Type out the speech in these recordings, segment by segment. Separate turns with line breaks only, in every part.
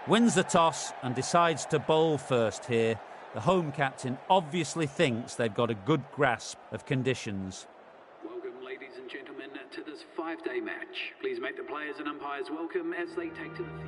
Wins the toss and decides to bowl first here. The home captain obviously thinks they've got a good grasp of conditions.
Welcome, ladies and gentlemen, to this 5-day match. Please make the players and umpires welcome as they take to the field.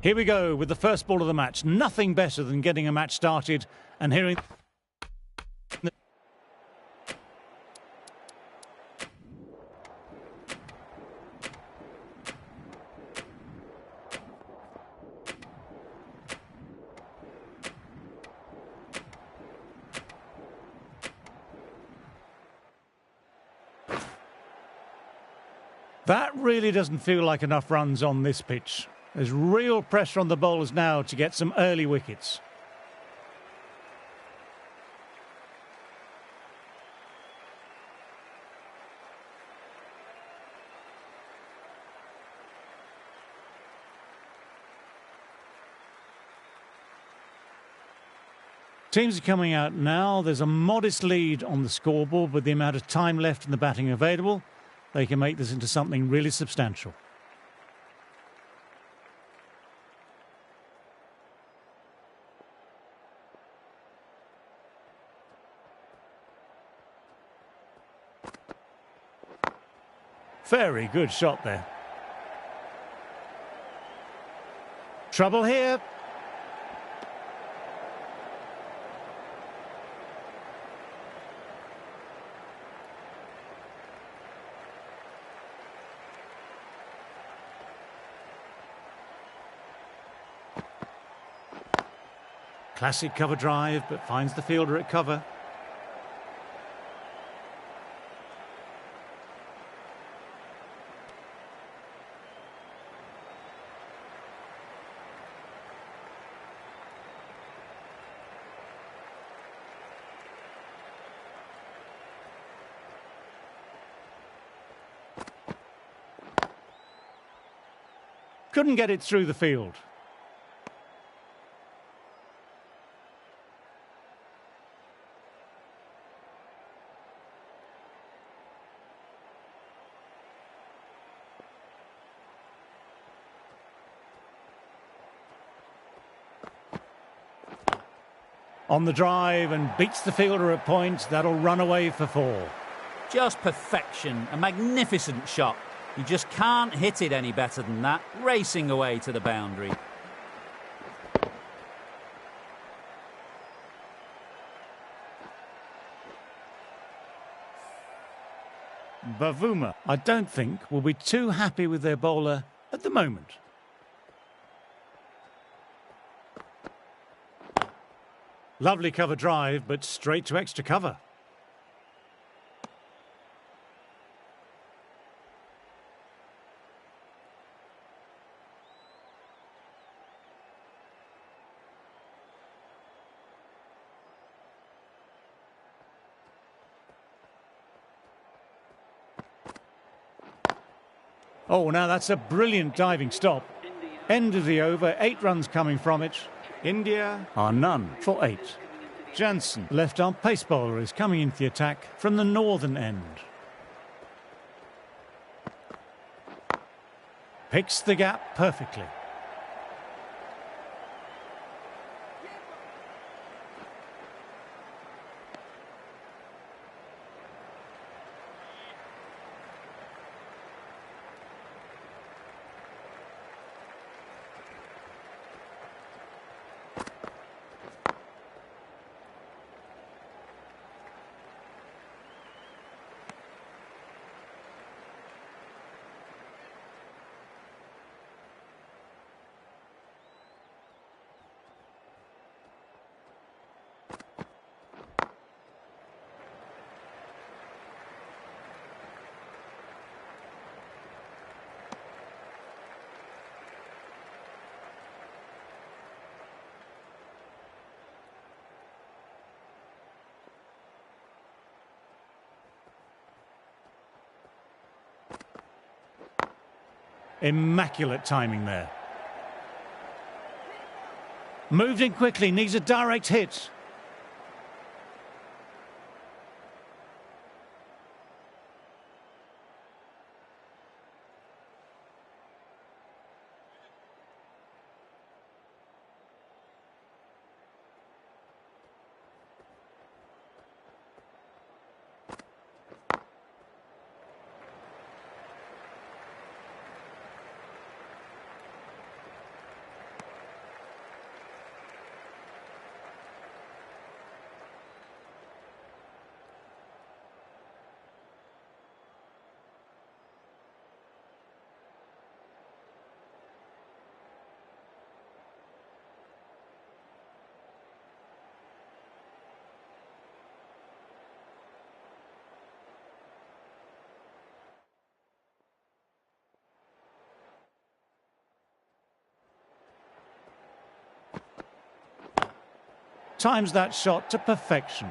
Here we go with the first ball of the match. Nothing better than getting a match started and hearing... That really doesn't feel like enough runs on this pitch. There's real pressure on the bowlers now to get some early wickets. Teams are coming out now. There's a modest lead on the scoreboard with the amount of time left in the batting available. They can make this into something really substantial. Very good shot there. Trouble here. Classic cover drive, but finds the fielder at cover. Couldn't get it through the field. On the drive and beats the fielder at point. That'll run away for 4.
Just perfection, a magnificent shot. You just can't hit it any better than that, racing away to the boundary.
Bavuma, I don't think, will be too happy with their bowler at the moment. Lovely cover drive, but straight to extra cover. Oh, now that's a brilliant diving stop. End of the over, 8 runs coming from it. India are none for 8. Jansen, left-arm pace bowler, is coming into the attack from the northern end. Picks the gap perfectly. Immaculate timing there. Moved in quickly, needs a direct hit. Times that shot to perfection.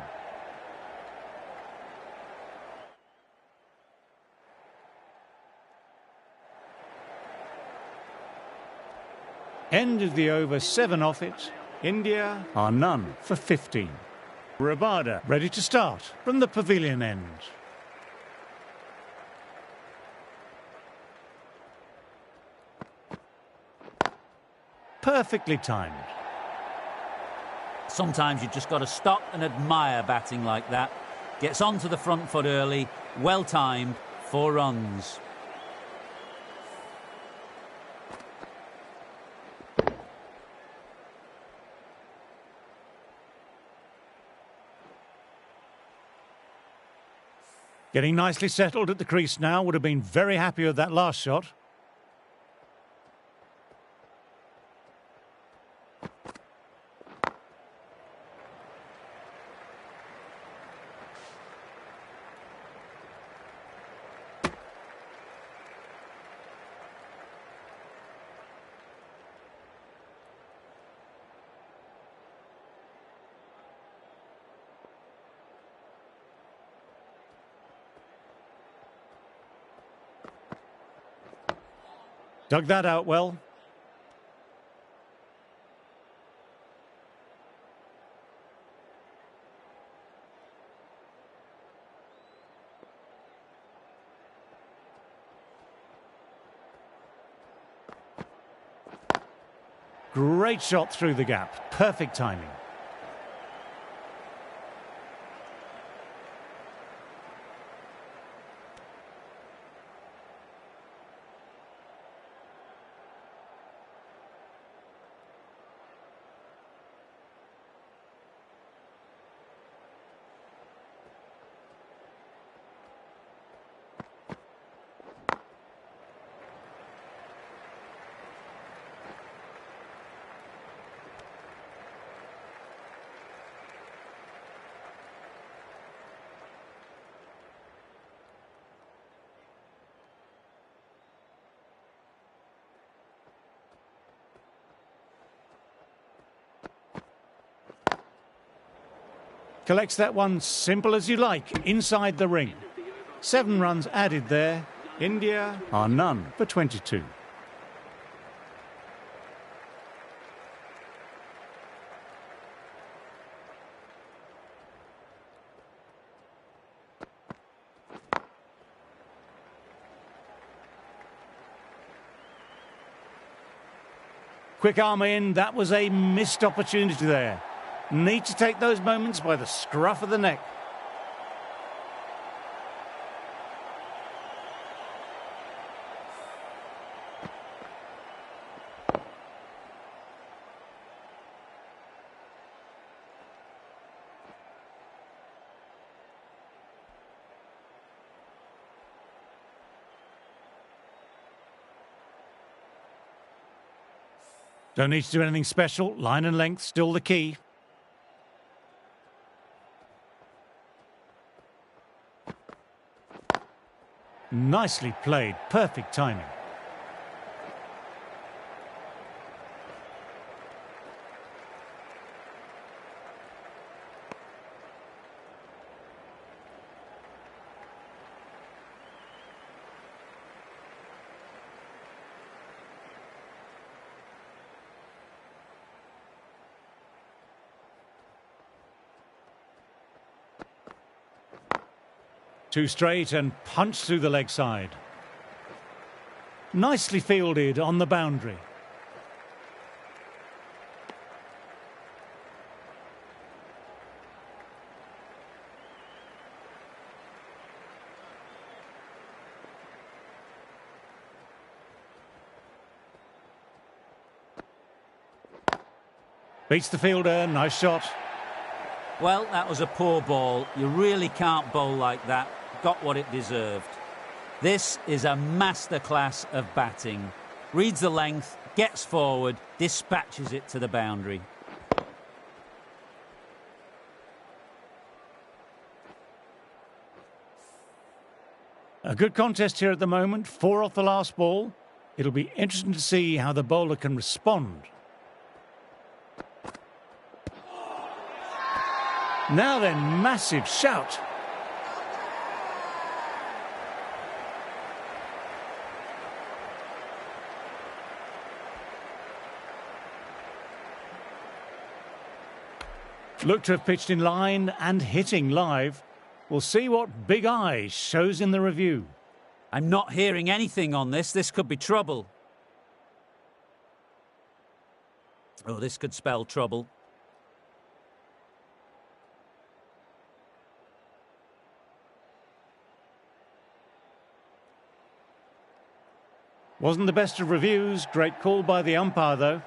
End of the over, 7 off it. India are none for 15. Rabada ready to start from the pavilion end. Perfectly timed.
Sometimes you've just got to stop and admire batting like that. Gets onto the front foot early, well timed, 4 runs.
Getting nicely settled at the crease now, would have been very happy with that last shot. Dug that out well. Great shot through the gap. Perfect timing. Collects that one simple as you like, inside the ring. 7 runs added there. India are none for 22. Quick arm in, that was a missed opportunity there. Need to take those moments by the scruff of the neck. Don't need to do anything special. Line and length still the key. Nicely played, perfect timing. Too straight and punched through the leg side. Nicely fielded on the boundary. Beats the fielder, nice shot.
Well, that was a poor ball. You really can't bowl like that. Got what it deserved. This is a masterclass of batting. Reads the length, gets forward, dispatches it to the boundary.
A good contest here at the moment, 4 off the last ball. It'll be interesting to see how the bowler can respond. Now then, massive shout. Looked to have pitched in line and hitting live. We'll see what Big Eye shows in the review.
I'm not hearing anything on this. This could be trouble. Oh, this could spell trouble.
Wasn't the best of reviews. Great call by the umpire, though.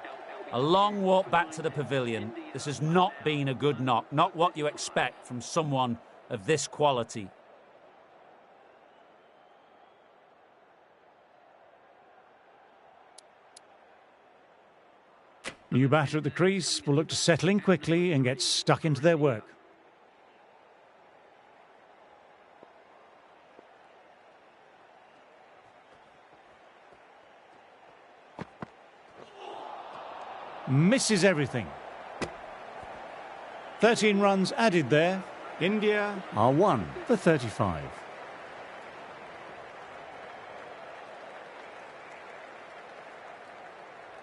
A long walk back to the pavilion. This has not been a good knock. Not what you expect from someone of this quality.
New batter at the crease will look to settle in quickly and get stuck into their work. Misses everything. 13 runs added there. India are 1 for 35.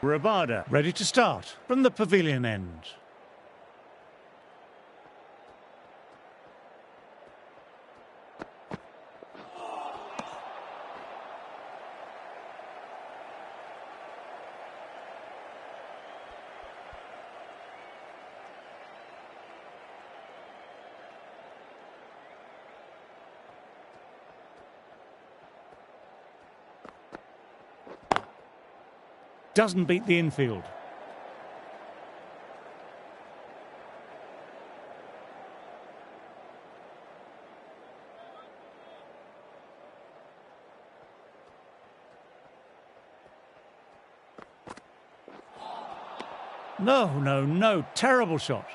Rabada ready to start from the pavilion end. Doesn't beat the infield. No, terrible shot.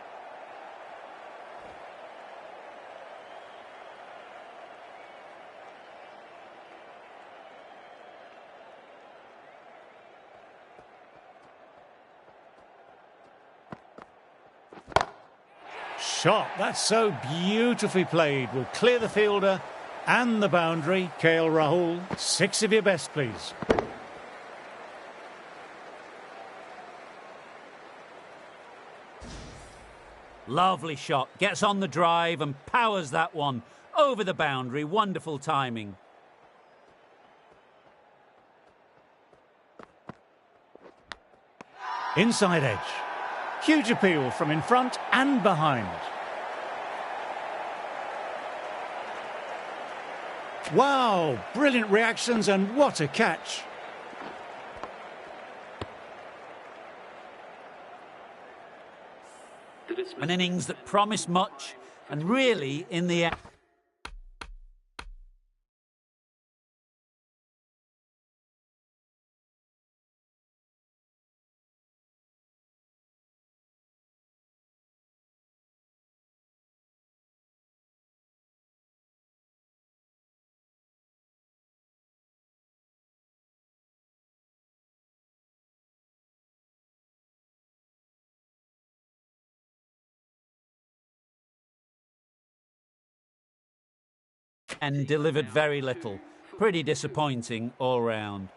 Shot, that's so beautifully played. Will clear the fielder and the boundary. KL Rahul, 6 of your best, please.
Lovely shot. Gets on the drive and powers that one over the boundary. Wonderful timing.
Inside edge. Huge appeal from in front and behind. Wow, brilliant reactions and what a catch.
An innings that promised much and really in the end. And delivered very little. Pretty disappointing all round.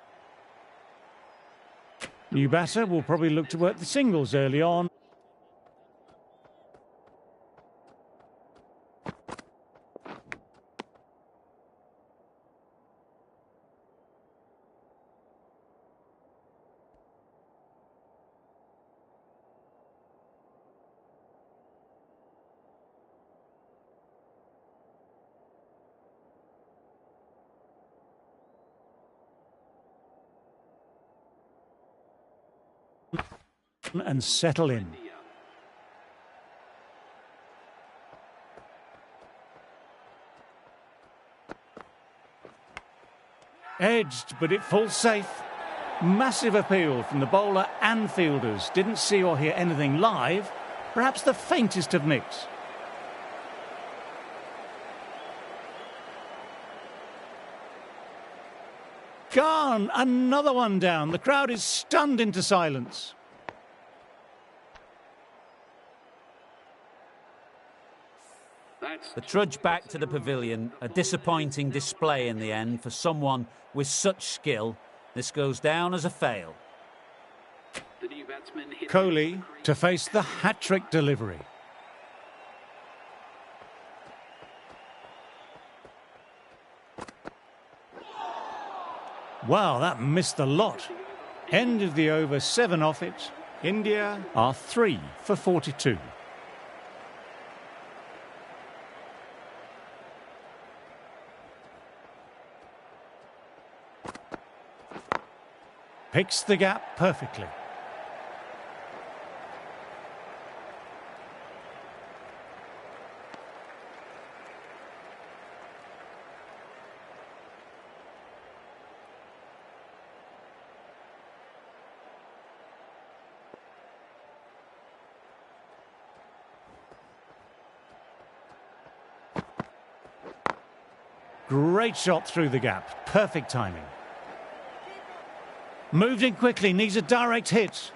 New batter will probably look to work the singles early on. and settle in. Edged, but it falls safe. Massive appeal from the bowler and fielders. Didn't see or hear anything live. Perhaps the faintest of nicks. Gone! Another one down. The crowd is stunned into silence.
The trudge back to the pavilion, a disappointing display in the end for someone with such skill. This goes down as a fail.
Kohli to face the hat-trick delivery. Wow, that missed the lot. End of the over, 7 off it. India are 3 for 42. Picks the gap perfectly. Great shot through the gap. Perfect timing. Moved in quickly, needs a direct hit.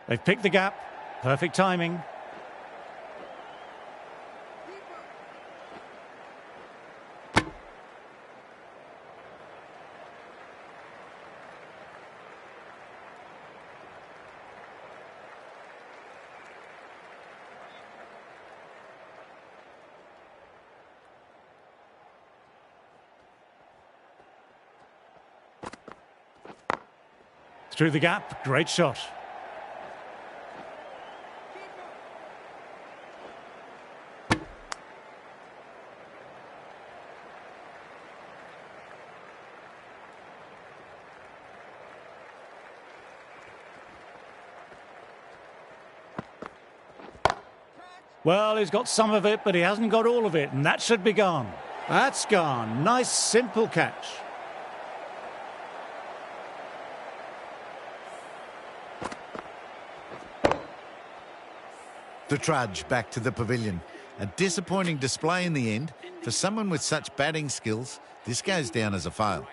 They've picked the gap. Perfect timing. Through the gap, great shot. Well, he's got some of it, but he hasn't got all of it, and that should be gone. That's gone. Nice, simple catch.
The trudge back to the pavilion. A disappointing display in the end. For someone with such batting skills, this goes down as a fail.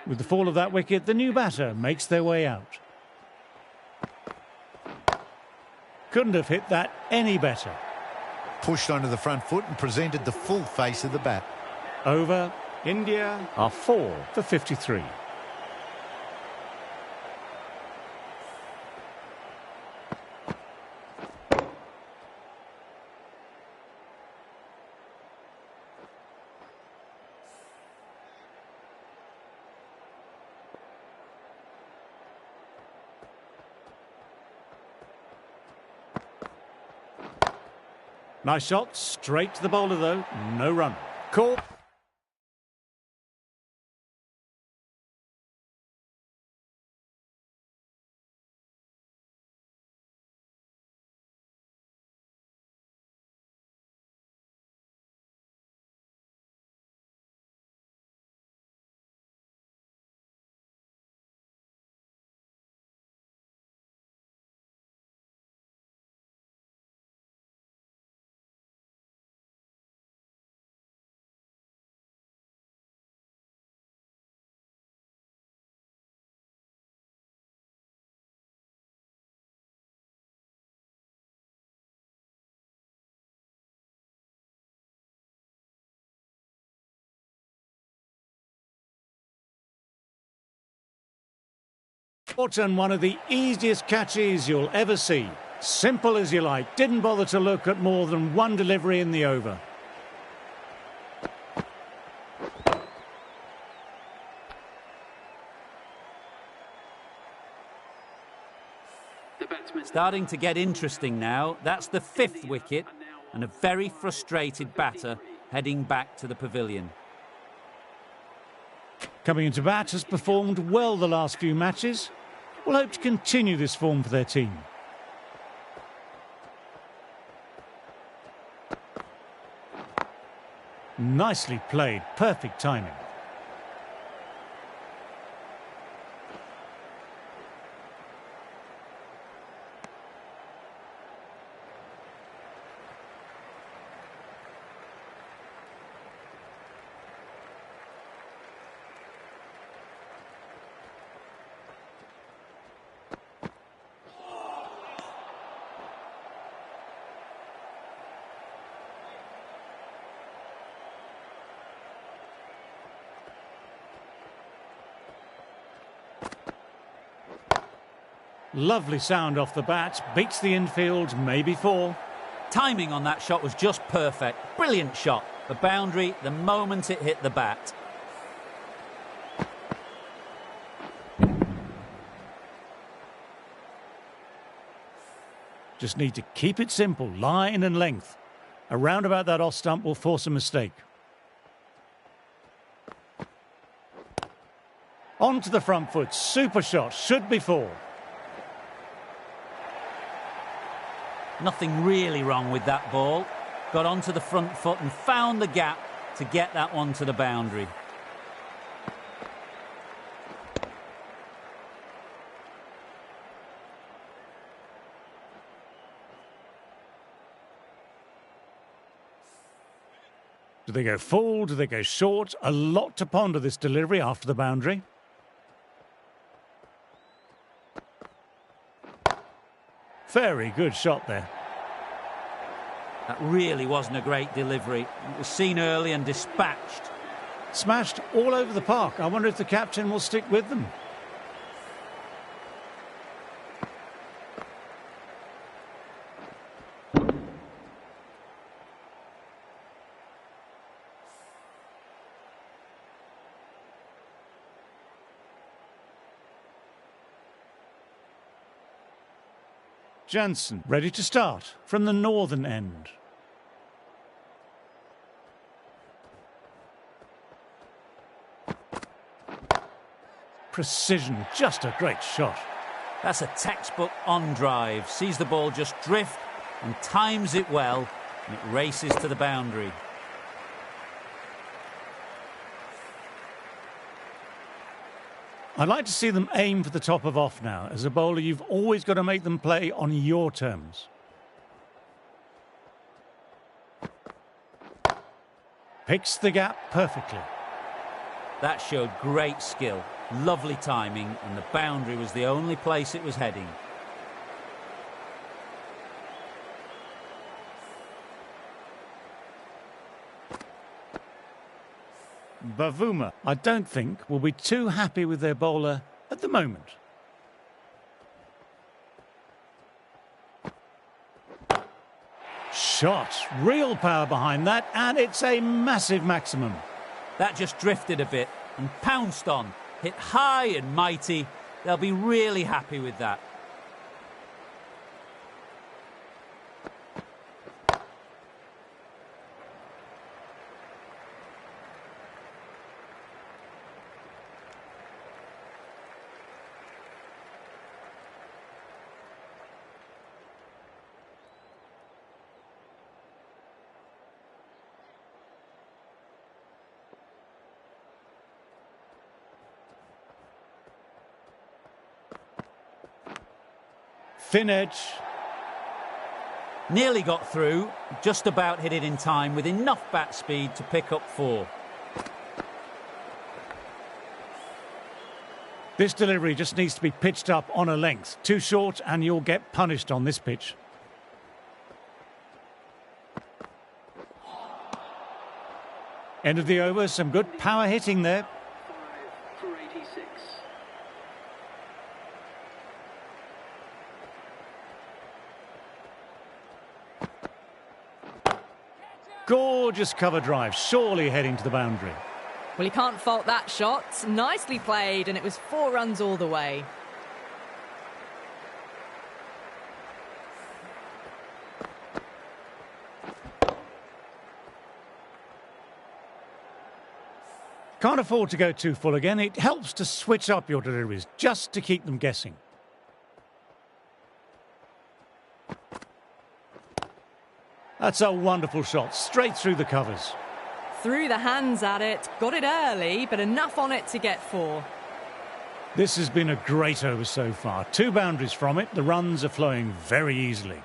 With the fall of that wicket, the new batter makes their way out. Couldn't have hit that any better.
Pushed onto the front foot and presented the full face of the bat.
Over, India are 4 for 53. Nice shot, straight to the bowler though, no run. Caught. And one of the easiest catches you'll ever see. Simple as you like. Didn't bother to look at more than one delivery in the over.
Starting to get interesting now. That's the 5th wicket and a very frustrated batter heading back to the pavilion.
Coming into bat, has performed well the last few matches. Will hope to continue this form for their team. Nicely played, perfect timing. Lovely sound off the bat, beats the infield, maybe 4.
Timing on that shot was just perfect. Brilliant shot. The boundary the moment it hit the bat.
Just need to keep it simple, line and length. A roundabout that off stump will force a mistake. On to the front foot, super shot, should be 4.
Nothing really wrong with that ball. Got onto the front foot and found the gap to get that one to the boundary.
Do they go full? Do they go short? A lot to ponder this delivery after the boundary. Very good shot there.
That really wasn't a great delivery. It was seen early and dispatched.
Smashed all over the park. I wonder if the captain will stick with them. Jansen ready to start from the northern end. Precision, just a great shot.
That's a textbook on drive. Sees the ball just drift and times it well, and it races to the boundary.
I'd like to see them aim for the top of off now. As a bowler, you've always got to make them play on your terms. Picks the gap perfectly.
That showed great skill, lovely timing, and the boundary was the only place it was heading.
Bavuma, I don't think, will be too happy with their bowler at the moment. Shot, real power behind that, and it's a massive maximum.
That just drifted a bit and pounced on, hit high and mighty. They'll be really happy with that.
Thin edge.
Nearly got through, just about hit it in time with enough bat speed to pick up 4.
This delivery just needs to be pitched up on a length. Too short and you'll get punished on this pitch. End of the over, some good power hitting there.
5 for 86.
Gorgeous cover drive, surely heading to the boundary.
Well, you can't fault that shot. Nicely played, and it was 4 runs all the way.
Can't afford to go too full again. It helps to switch up your deliveries, just to keep them guessing. That's a wonderful shot, straight through the covers.
Threw the hands at it, got it early, but enough on it to get 4.
This has been a great over so far. 2 boundaries from it. The runs are flowing very easily.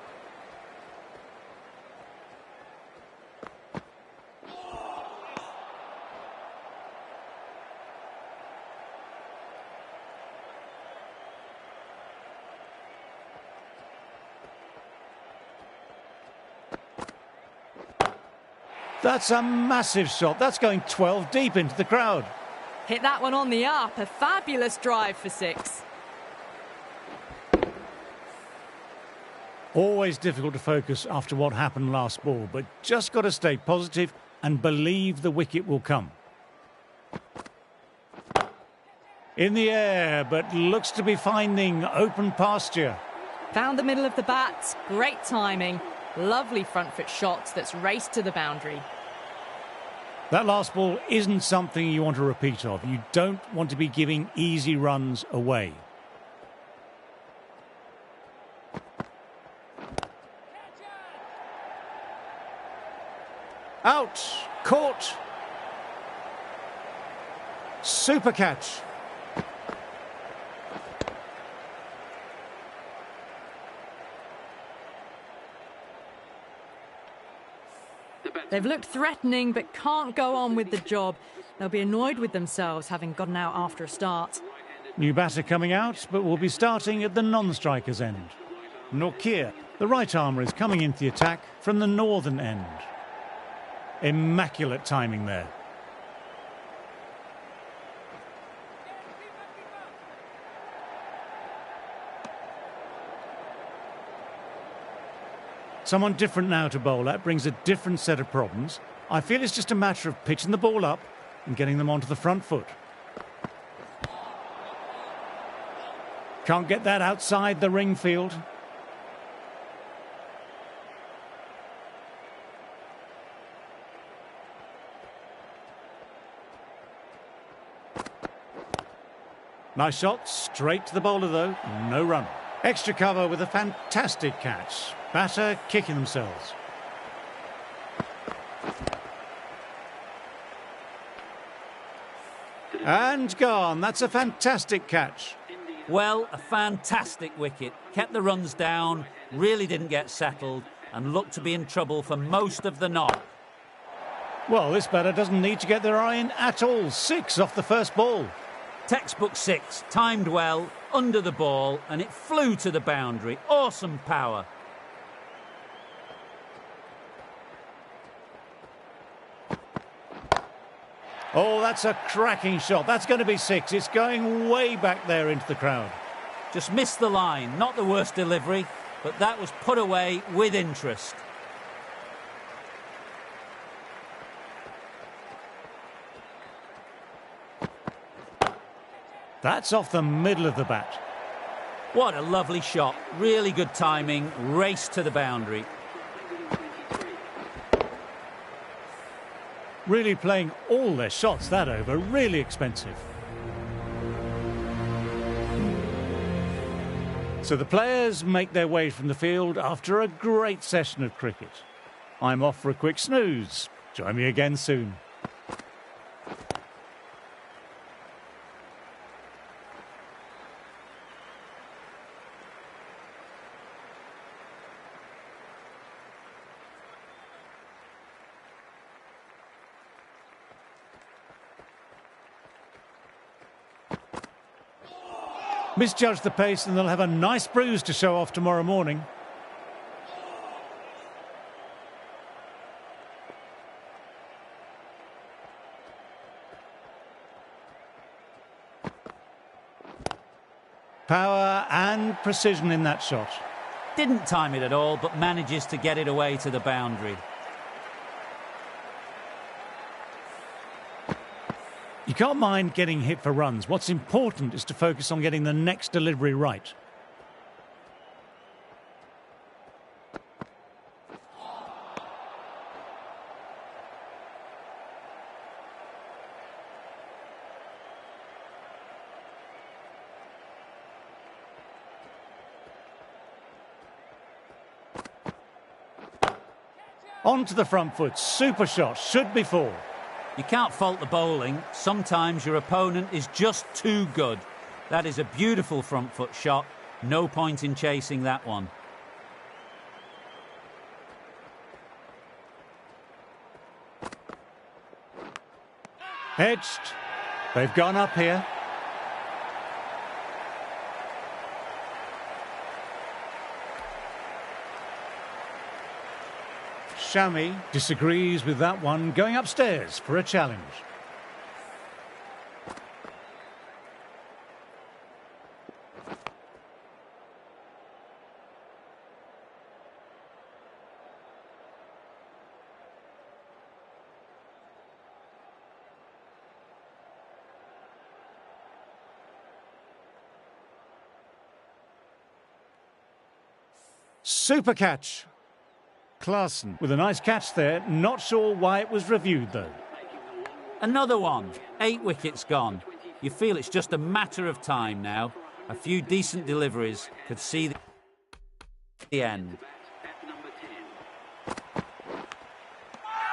That's a massive shot. That's going 12 deep into the crowd.
Hit that one on the up. A fabulous drive for 6.
Always difficult to focus after what happened last ball, but just got to stay positive and believe the wicket will come. In the air, but looks to be finding open pasture.
Found the middle of the bat. Great timing. Lovely front foot shot that's raced to the boundary.
That last ball isn't something you want to repeat of. You don't want to be giving easy runs away. Out! Caught! Super catch!
They've looked threatening but can't go on with the job. They'll be annoyed with themselves having gotten out after a start.
New batter coming out, but will be starting at the non-striker's end. Norkir, the right armer, is coming into the attack from the northern end. Immaculate timing there. Someone different now to bowl at brings a different set of problems. I feel it's just a matter of pitching the ball up and getting them onto the front foot. Can't get that outside the ring field. Nice shot, straight to the bowler though, no run. Extra cover with a fantastic catch. Batter kicking themselves. And gone. That's a fantastic catch.
Well, a fantastic wicket. Kept the runs down, really didn't get settled, and looked to be in trouble for most of the knock.
Well, this batter doesn't need to get their eye in at all. 6 off the first ball.
Textbook 6, timed well, under the ball, and it flew to the boundary. Awesome power.
Oh, that's a cracking shot. That's going to be 6. It's going way back there into the crowd.
Just missed the line. Not the worst delivery, but that was put away with interest.
That's off the middle of the bat.
What a lovely shot. Really good timing. Race to the boundary.
Really playing all their shots that over. Really expensive. So the players make their way from the field after a great session of cricket. I'm off for a quick snooze. Join me again soon. Misjudged the pace and they'll have a nice bruise to show off tomorrow morning. Power and precision in that shot.
Didn't time it at all, but manages to get it away to the boundary.
You can't mind getting hit for runs. What's important is to focus on getting the next delivery right. On to the front foot, super shot, should be 4.
You can't fault the bowling. Sometimes your opponent is just too good. That is a beautiful front foot shot. No point in chasing that one.
Edged. They've gone up here. Shami disagrees with that one, going upstairs for a challenge. Super catch. Klaassen with a nice catch there. Not sure why it was reviewed, though.
Another one. 8 wickets gone. You feel it's just a matter of time now. A few decent deliveries could see the end.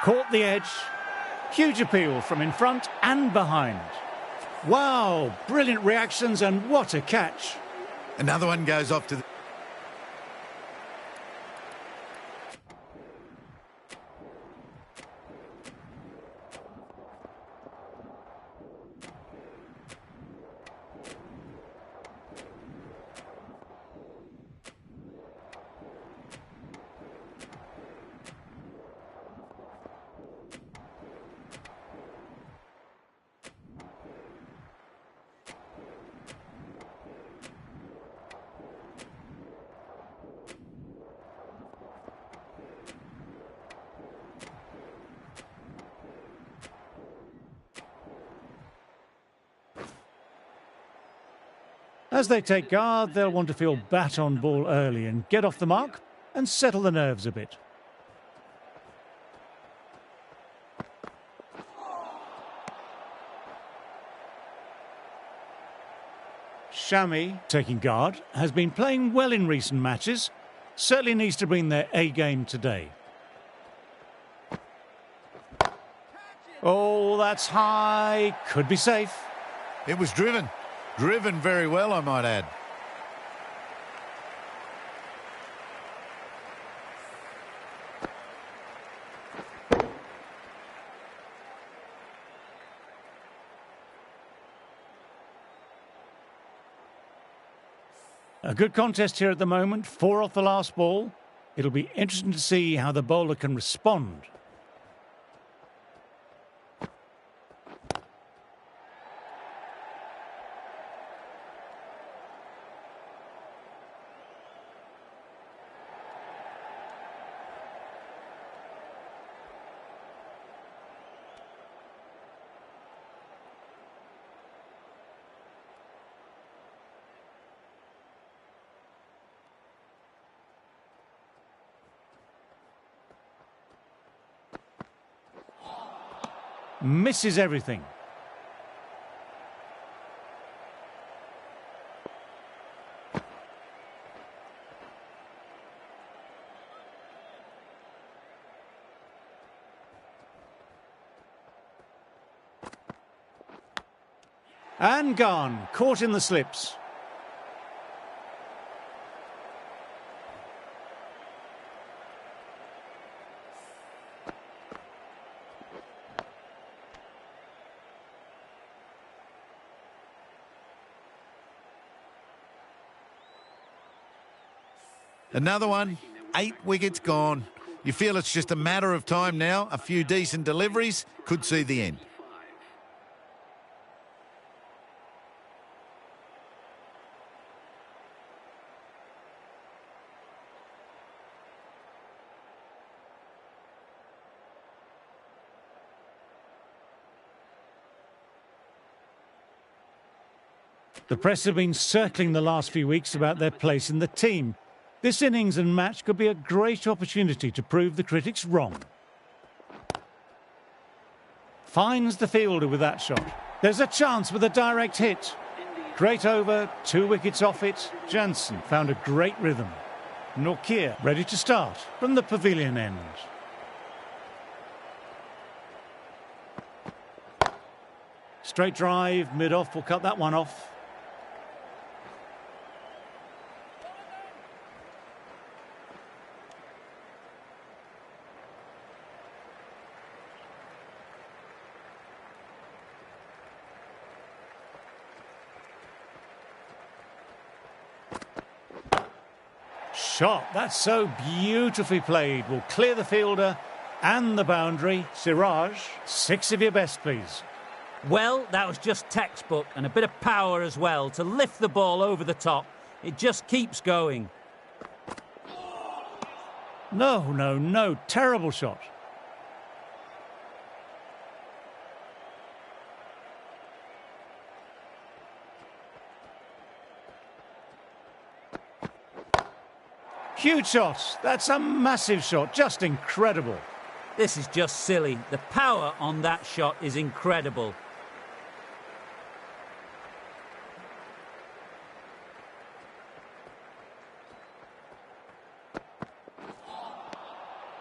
Caught the edge. Huge appeal from in front and behind. Wow, brilliant reactions and what a catch.
Another one goes off to the...
As they take guard, they'll want to feel bat on ball early and get off the mark and settle the nerves a bit. Shami, taking guard, has been playing well in recent matches. Certainly needs to bring their A game today. Oh, that's high. Could be safe.
It was driven. Driven very well, I might add.
A good contest here at the moment. 4 off the last ball. It'll be interesting to see how the bowler can respond. Misses everything. And gone, caught in the slips.
Another one, 8 wickets gone. You feel it's just a matter of time now. A few decent deliveries could see the end.
The press have been circling the last few weeks about their place in the team. This innings and match could be a great opportunity to prove the critics wrong. Finds the fielder with that shot. There's a chance with a direct hit. Great over, 2 wickets off it. Jansen found a great rhythm. Nortje ready to start from the pavilion end. Straight drive, mid-off will cut that one off. Shot, that's so beautifully played. Will clear the fielder and the boundary. Siraj, 6 of your best, please.
Well, that was just textbook, and a bit of power as well to lift the ball over the top. It just keeps going.
No, terrible shot. Huge shot. That's a massive shot. Just incredible.
This is just silly. The power on that shot is incredible.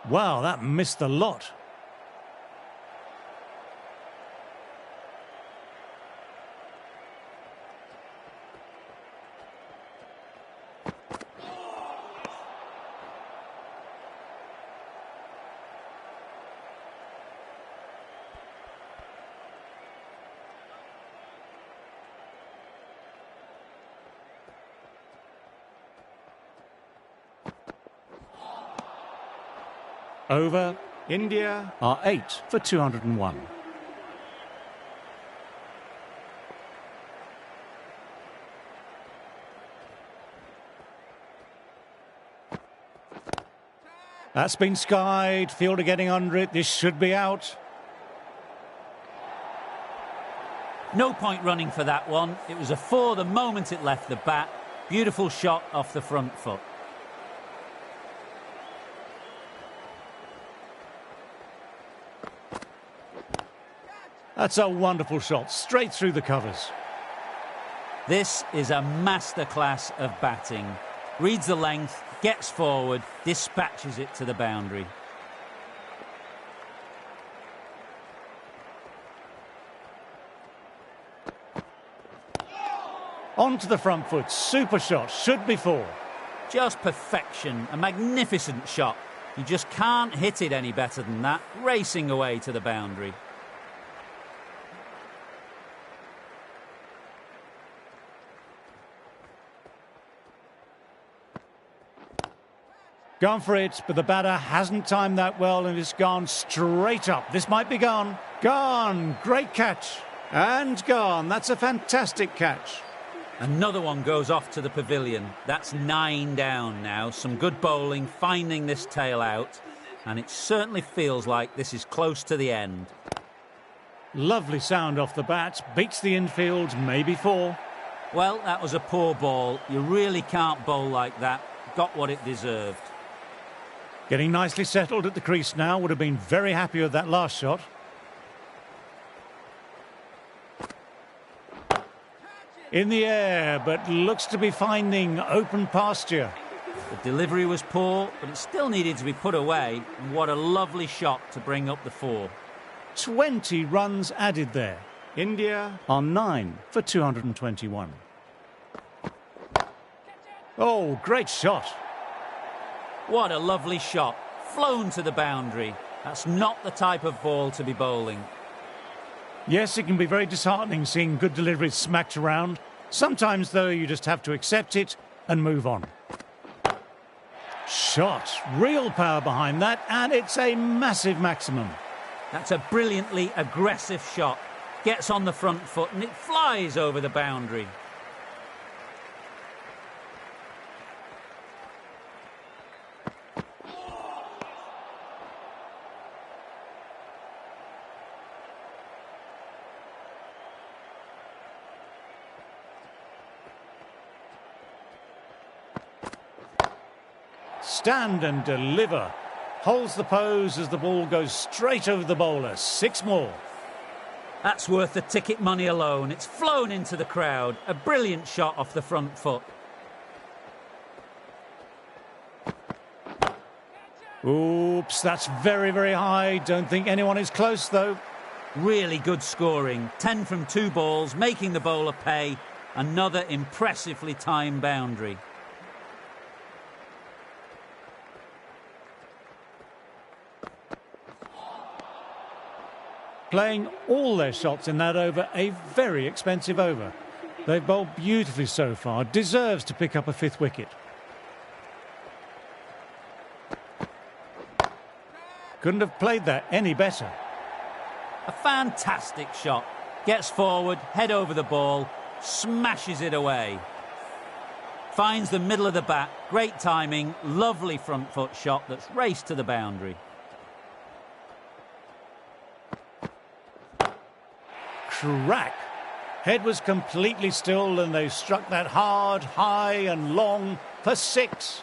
Wow, that missed the lot. Over. India are 8 for 201. That's been skied. Fielder getting under it. This should be out.
No point running for that one. It was a 4 the moment it left the bat. Beautiful shot off the front foot.
That's a wonderful shot, straight through the covers.
This is a masterclass of batting. Reads the length, gets forward, dispatches it to the boundary.
Onto the front foot, super shot, should be 4.
Just perfection, a magnificent shot. You just can't hit it any better than that, racing away to the boundary.
Gone for it, but the batter hasn't timed that well and it's gone straight up. This might be gone. Gone. Great catch. And gone. That's a fantastic catch.
Another one goes off to the pavilion. That's 9 down now. Some good bowling, finding this tail out. And it certainly feels like this is close to the end.
Lovely sound off the bat. Beats the infield, maybe 4.
Well, that was a poor ball. You really can't bowl like that. Got what it deserved.
Getting nicely settled at the crease now. Would have been very happy with that last shot. In the air, but looks to be finding open pasture.
The delivery was poor, but it still needed to be put away. And what a lovely shot to bring up the 4.
20 runs added there. India are 9 for 221. Oh, great shot.
What a lovely shot. Flown to the boundary. That's not the type of ball to be bowling.
Yes, it can be very disheartening seeing good deliveries smacked around. Sometimes, though, you just have to accept it and move on. Shot. Real power behind that, and it's a massive maximum.
That's a brilliantly aggressive shot. Gets on the front foot and it flies over the boundary.
Stand and deliver. Holds the pose as the ball goes straight over the bowler. 6 more.
That's worth the ticket money alone. It's flown into the crowd. A brilliant shot off the front foot.
Oops, that's very, very high. Don't think anyone is close, though.
Really good scoring. 10 from 2 balls, making the bowler pay. Another impressively timed boundary.
Playing all their shots in that over, a very expensive over. They've bowled beautifully so far, deserves to pick up a 5th wicket. Couldn't have played that any better.
A fantastic shot. Gets forward, head over the ball, smashes it away. Finds the middle of the bat, great timing, lovely front foot shot that's raced to the boundary.
Crack! Head was completely still and they struck that hard, high and long for 6.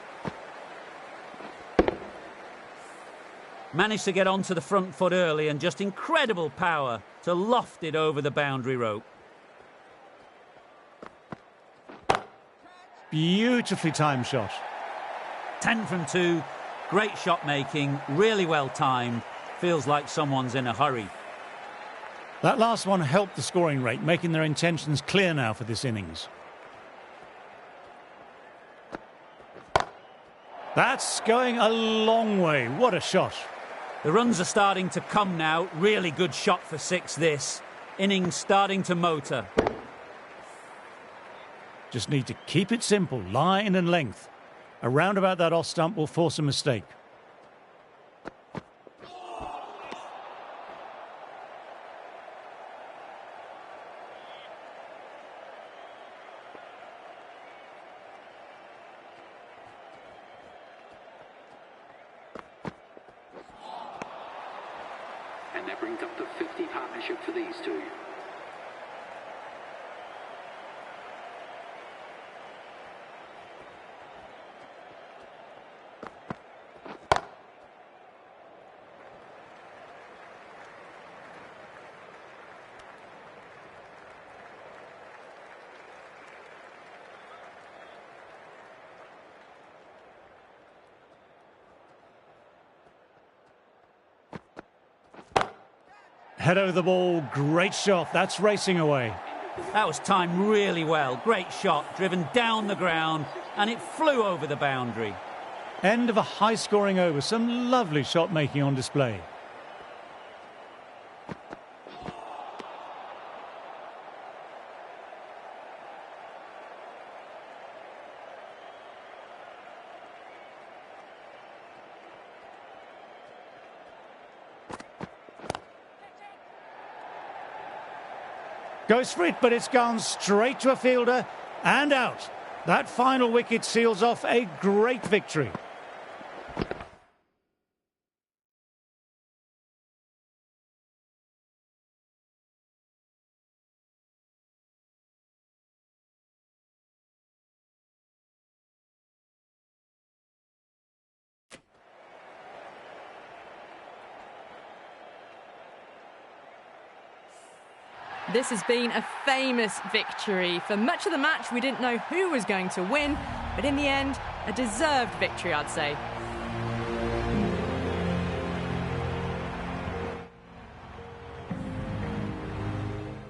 Managed to get onto the front foot early and just incredible power to loft it over the boundary rope.
Beautifully timed shot.
10 from 2, great shot making, really well timed. Feels like someone's in a hurry.
That last one helped the scoring rate, making their intentions clear now for this innings. That's going a long way. What a shot.
The runs are starting to come now. Really good shot for 6 this. Innings starting to motor.
Just need to keep it simple, line and length. A round about that off stump will force a mistake.
And that brings up the 50 partnership for these two.
Head over the ball, great shot, that's racing away.
That was timed really well. Great shot, driven down the ground, and it flew over the boundary.
End of a high-scoring over, some lovely shot making on display. Goes for it, but it's gone straight to a fielder and out. That final wicket seals off a great victory.
This has been a famous victory. For much of the match, we didn't know who was going to win, but in the end, a deserved victory, I'd say.